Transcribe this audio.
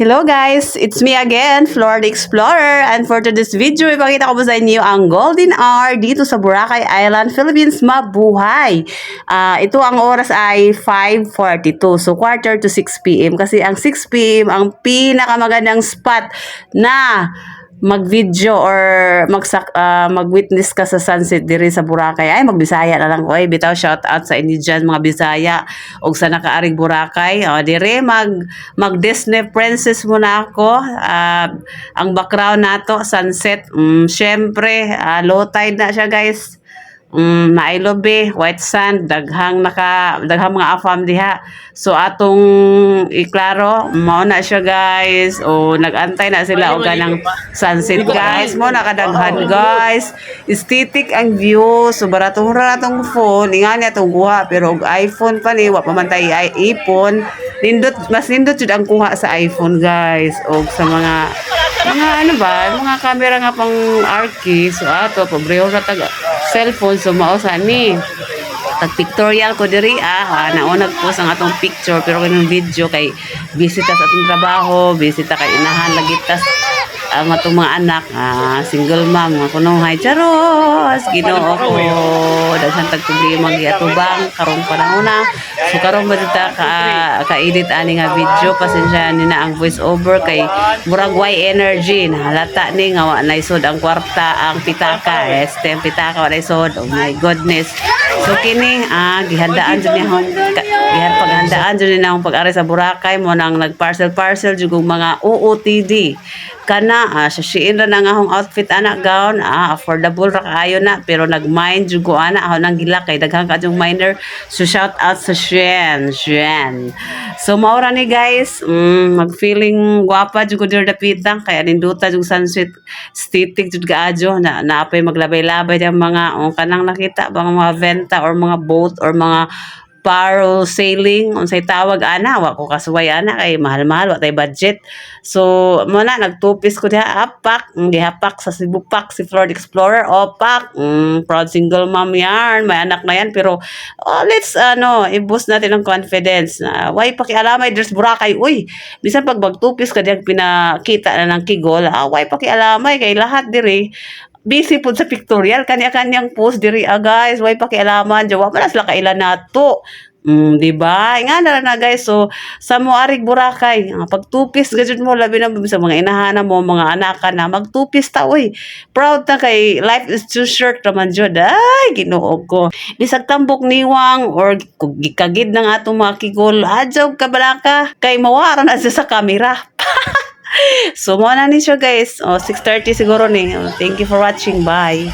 Hello guys, it's me again, Flor the Explorer, and for today's video, ipakita ko po sa inyo ang golden hour dito sa Boracay Island, Philippines. Mabuhay! Ito ang oras ay 5:42, so quarter to 6 p.m. Kasi ang 6 p.m. ang pinakamagandang spot na mag-video or mag-witness ka sa sunset diri sa Boracay. Ay, magbisaya na lang ko. Bitaw shout out sa inyo dyan, mga Bisaya. O sa nakaarig Boracay. O, dire, mag-Disney princess muna ako. Ang background nato, sunset. Syempre, low tide na siya, guys. Nailobe, white sand, daghang mga afam diha. So atong iklaro, mao na siya guys. O nagantay na sila og kanang sunset guys. Mo nakadaghan guys. Aesthetic ang view. So baratong ratong phone, ingani atong kuha pero og iPhone pa ni wa pa man tay iPhone. Mas nindot jud ang kuha sa iPhone guys. Og sa mga ano ba, mga camera nga pang archi. So ato pobreho ra tag cellphone. So mausa ni tag pictorial ko diri naunag po sa atong picture pero kanang video kay bisita sa atong trabaho, bisita kay inahan lagitas ang atong mga anak, single mom, mga kunuhay charos, Ginoo ko daghan tag problema giatubang karong panahon na. So karon ba dita ka-edit ani nga video, pasensya ni na ang voice over kay murag way energy nahalata ni nga wa naisod ang kwarta ang pitaka, ang pitaka wa naisod. Oh my goodness. So kini gihandaan jud ni paghandaan jud ni akong pag-ari sa Boracay mo nang nag-parcel jud mga OOTD kana sa Shein ra nang akong outfit anak gown, affordable ra kaayo na pero nag-mind jud ko ana ako nang gila kay daghang kadtong miner. So shout out sa Shein. So maura ni guys, mag-feeling gwapa jud ko diri dapitang kaya ninduta jud sunset aesthetic jud kaadyo na naapay maglabay-labay ang mga kanang nakita bang mga venta or mga boat or mga parasailing unsay tawag ana wa ko kasuway ana kay mahal-mahal wa tay budget. So mo na nagtupis ko diha gihapak sa Cebu Pack si Flor the Explorer opak. Proud single mom yan, may anak na yan pero let's i-boost natin ang confidence na why pakialamay there's Boracay. Uy bisan pag magtupis ka diyan pinakita na ng kigol, why pakialamay kay lahat diri busy po sa pictorial kanya-kanyang post diri guys, way pakialaman jawa man sila kailan nato. Di ba? Nga na guys. So sa moarig Boracay, pagtupis gajud mo labi na sa mga inahanan mo, mga anak ka na magtupis ta uy. Proud ta kay life is too short naman jud. Ay Ginoo ko. Bisag tambok niwang or gikagid ng atong mga kigol, adyaw kabalaka kay mawara na siya sa kamera. So mo na ni siya guys. 6:30 siguro ni. Thank you for watching. Bye.